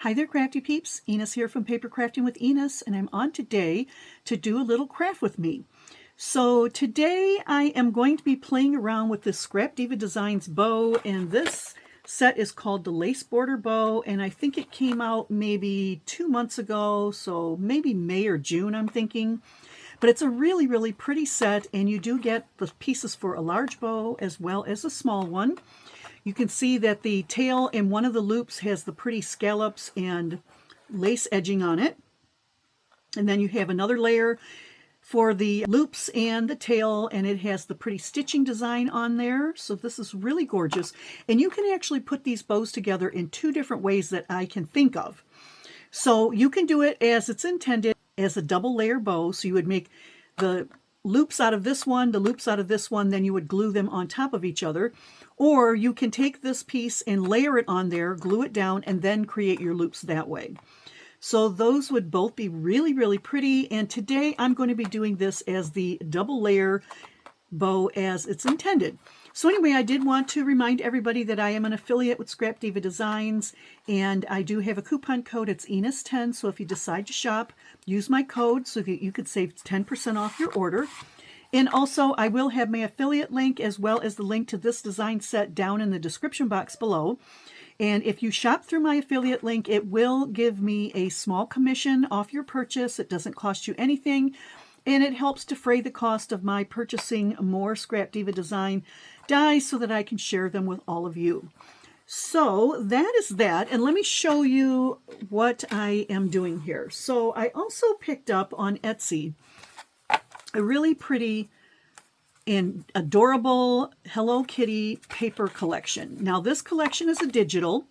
Hi there, crafty peeps. Enis here from Papercrafting with Enis, and I'm on today to do a little craft with me. So today I am going to be playing around with this Scrapdiva Designs bow, and this set is called the Lace Border Bow, and I think it came out maybe 2 months ago, so maybe May or June I'm thinking. But it's a really, really pretty set, and you do get the pieces for a large bow as well as a small one. You can see that the tail in one of the loops has the pretty scallops and lace edging on it. And then you have another layer for the loops and the tail, and it has the pretty stitching design on there. So this is really gorgeous. And you can actually put these bows together in 2 different ways that I can think of. So you can do it as it's intended, as a double layer bow. So you would make the loops out of this one, the loops out of this one, then you would glue them on top of each other. Or you can take this piece and layer it on there, glue it down, and then create your loops that way. So those would both be really, really pretty. And today I'm going to be doing this as the double layer bow as it's intended. So anyway, I did want to remind everybody that I am an affiliate with Scrapdiva Designs, and I do have a coupon code. It's Enis10. So if you decide to shop, use my code so that you could save 10% off your order. And also, I will have my affiliate link as well as the link to this design set down in the description box below. And if you shop through my affiliate link, it will give me a small commission off your purchase. It doesn't cost you anything, and it helps defray the cost of my purchasing more Scrapdiva Design dies so that I can share them with all of you. So that is that, and let me show you what I am doing here. So I also picked up on Etsy a really pretty and adorable Hello Kitty paper collection. Now this collection is a digital.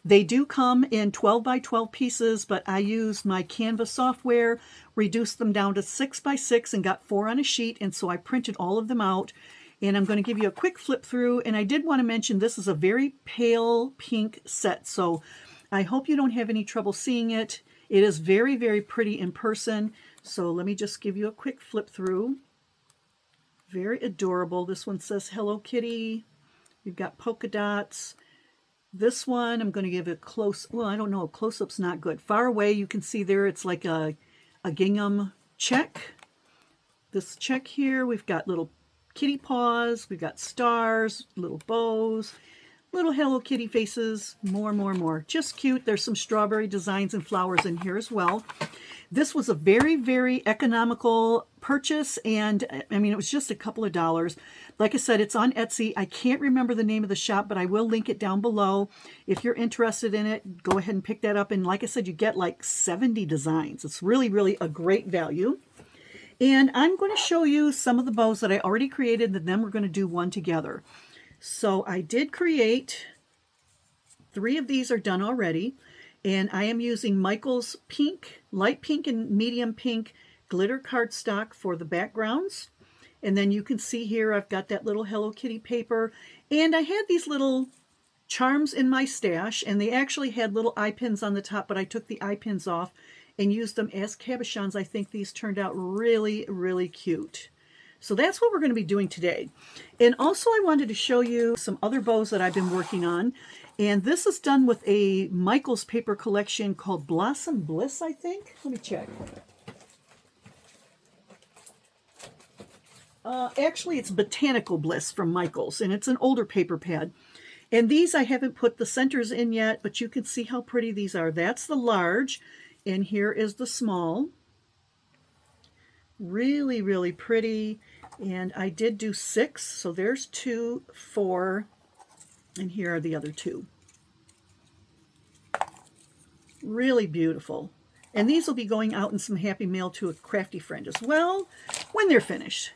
They do come in 12 by 12 pieces, but I used my Canva software, reduced them down to 6 by 6 and got 4 on a sheet, and so I printed all of them out. And I'm going to give you a quick flip through, and I did want to mention this is a very pale pink set, so I hope you don't have any trouble seeing it. It is very, very pretty in person. So let me just give you a quick flip through. Very adorable. This one says Hello Kitty. You've got polka dots. This one I'm going to give a close, well, I don't know, close-up's not good. Far away you can see there it's like a gingham check. This check here, we've got little kitty paws, we've got stars, little bows, little Hello Kitty faces, more. Just cute. There's some strawberry designs and flowers in here as well. This was a very, very economical purchase, and I mean, it was just a couple of dollars. Like I said, it's on Etsy. I can't remember the name of the shop, but I will link it down below. If you're interested in it, go ahead and pick that up. And like I said, you get like 70 designs. It's really, really a great value. And I'm going to show you some of the bows that I already created, and then we're going to do one together. So I did create 3 of these are done already. And I am using Michael's pink, light pink and medium pink glitter cardstock for the backgrounds. And then you can see here I've got that little Hello Kitty paper. And I had these little charms in my stash, and they actually had little eye pins on the top, but I took the eye pins off and used them as cabochons. I think these turned out really, really cute. So that's what we're going to be doing today. And also I wanted to show you some other bows that I've been working on. And this is done with a Michael's paper collection called Blossom Bliss, I think. Let me check. Actually, it's Botanical Bliss from Michael's, and it's an older paper pad. And these I haven't put the centers in yet, but you can see how pretty these are. That's the large, and here is the small. Really, really pretty. And I did do 6, so there's 2, 4, and here are the other 2. Really beautiful. And these will be going out in some happy mail to a crafty friend as well when they're finished.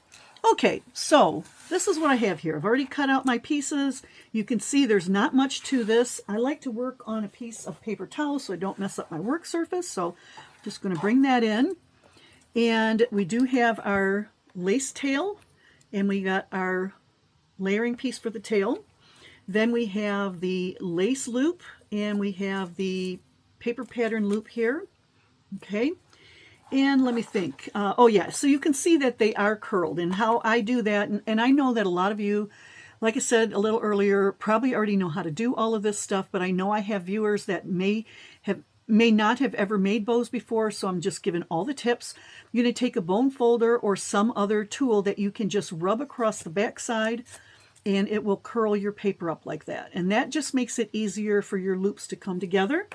Okay, so this is what I have here. I've already cut out my pieces. You can see there's not much to this. I like to work on a piece of paper towel so I don't mess up my work surface. So I'm just going to bring that in. And we do have our lace tail, and we got our layering piece for the tail. Then we have the lace loop, and we have the paper pattern loop here. Okay, and let me think. Oh yeah, so you can see that they are curled, and how I do that, and I know that a lot of you Like I said a little earlier, probably already know how to do all of this stuff, but I know I have viewers that may not have ever made bows before, so I'm just giving all the tips. You're going to take a bone folder or some other tool that you can just rub across the back side, and it will curl your paper up like that. And that just makes it easier for your loops to come together.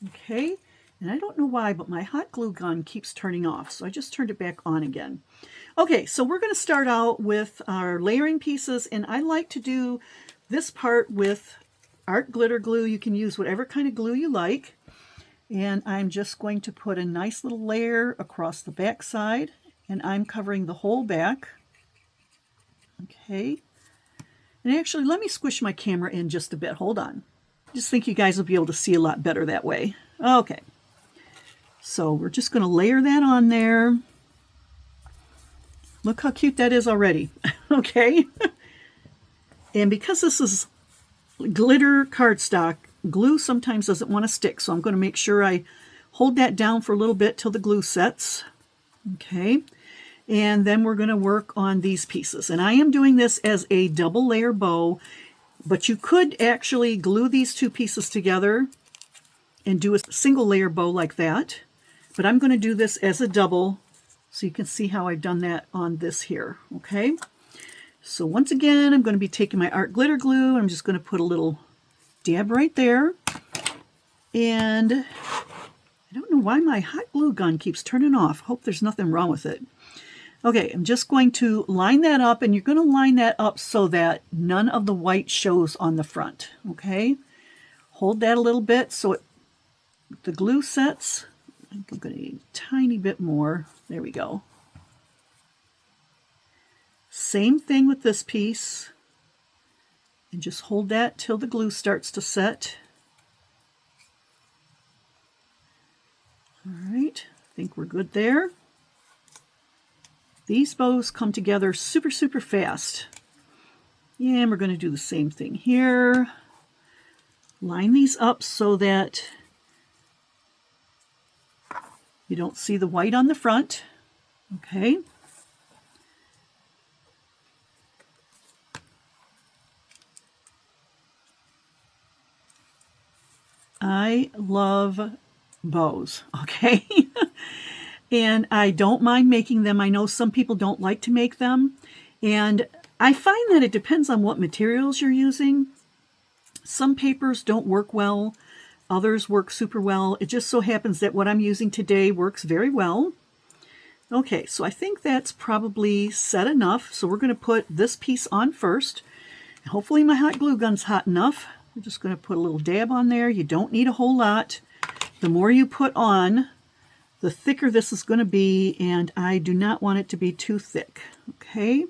Okay, and I don't know why, but my hot glue gun keeps turning off, so I just turned it back on again. Okay, so we're going to start out with our layering pieces, and I like to do this part with art glitter glue. You can use whatever kind of glue you like. And I'm just going to put a nice little layer across the back side, and I'm covering the whole back. Okay. And actually, let me squish my camera in just a bit. Hold on. I just think you guys will be able to see a lot better that way. Okay. So we're just going to layer that on there. Look how cute that is already. Okay. And because this is glitter cardstock, glue sometimes doesn't want to stick, so I'm going to make sure I hold that down for a little bit till the glue sets. Okay, and then we're going to work on these pieces. And I am doing this as a double layer bow, but you could actually glue these two pieces together and do a single layer bow like that. But I'm going to do this as a double, so you can see how I've done that on this here. Okay, so once again, I'm going to be taking my art glitter glue. I'm just going to put a little dab right there, and I don't know why my hot glue gun keeps turning off. Hope there's nothing wrong with it. Okay, I'm just going to line that up, and you're going to line that up so that none of the white shows on the front. Okay, hold that a little bit so the glue sets. I'm going to need a tiny bit more. There we go. Same thing with this piece. And just hold that till the glue starts to set. All right, I think we're good there. These bows come together super, super fast. Yeah, and we're going to do the same thing here. Line these up so that you don't see the white on the front. Okay. I love bows, okay? And I don't mind making them. I know some people don't like to make them. And I find that it depends on what materials you're using. Some papers don't work well. Others work super well. It just so happens that what I'm using today works very well. Okay, so I think that's probably set enough. So we're going to put this piece on first. Hopefully my hot glue gun's hot enough. We're just going to put a little dab on there. You don't need a whole lot. The more you put on, the thicker this is going to be, and I do not want it to be too thick. Okay,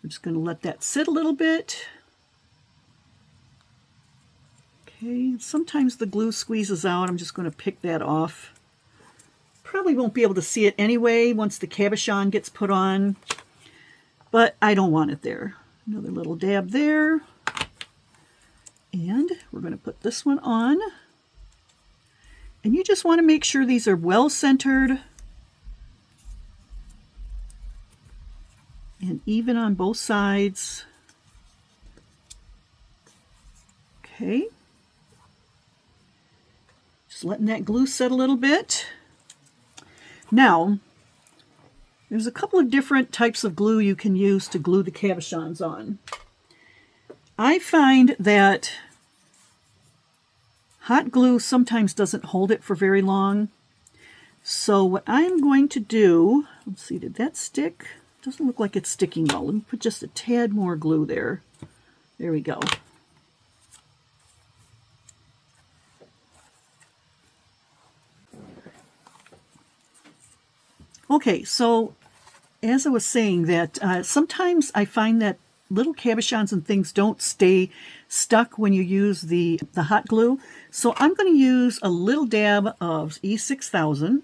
we're just going to let that sit a little bit. Okay, sometimes the glue squeezes out. I'm just going to pick that off. Probably won't be able to see it anyway once the cabochon gets put on, but I don't want it there. Another little dab there. And we're going to put this one on. And you just want to make sure these are well centered and even on both sides. Okay. Just letting that glue set a little bit. Now, there's a couple of different types of glue you can use to glue the cabochons on. I find that hot glue sometimes doesn't hold it for very long. So what I'm going to do, let's see, did that stick? Doesn't look like it's sticking well. Let me put just a tad more glue there. There we go. Okay, so as I was saying that sometimes I find that little cabochons and things don't stay stuck when you use the hot glue. So I'm going to use a little dab of E6000.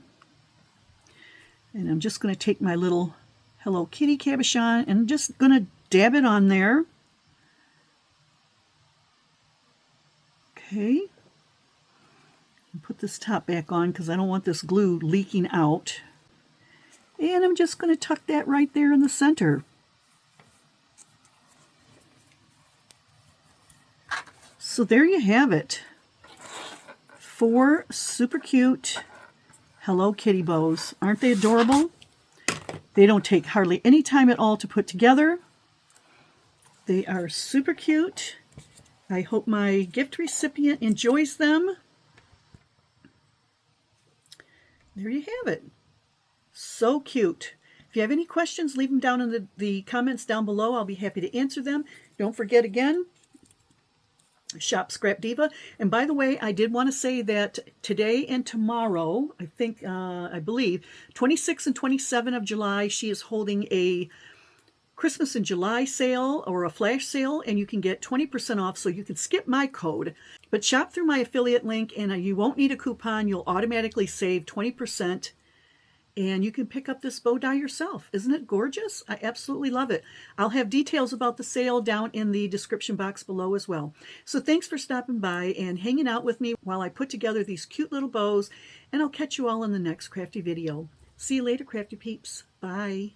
And I'm just going to take my little Hello Kitty cabochon and I'm just going to dab it on there. Okay. And put this top back on because I don't want this glue leaking out. And I'm just going to tuck that right there in the center. So there you have it. 4 super cute Hello Kitty bows. Aren't they adorable? They don't take hardly any time at all to put together. They are super cute. I hope my gift recipient enjoys them. There you have it. So cute. If you have any questions, leave them down in the comments down below. I'll be happy to answer them. Don't forget again, shop Scrapdiva. And by the way, I did want to say that today and tomorrow, I believe, 26 and 27 of July, she is holding a Christmas in July sale or a flash sale, and you can get 20% off, so you can skip my code. But shop through my affiliate link, and you won't need a coupon. You'll automatically save 20, and you can pick up this bow die yourself. Isn't it gorgeous? I absolutely love it. I'll have details about the sale down in the description box below as well. So thanks for stopping by and hanging out with me while I put together these cute little bows, and I'll catch you all in the next crafty video. See you later, crafty peeps. Bye.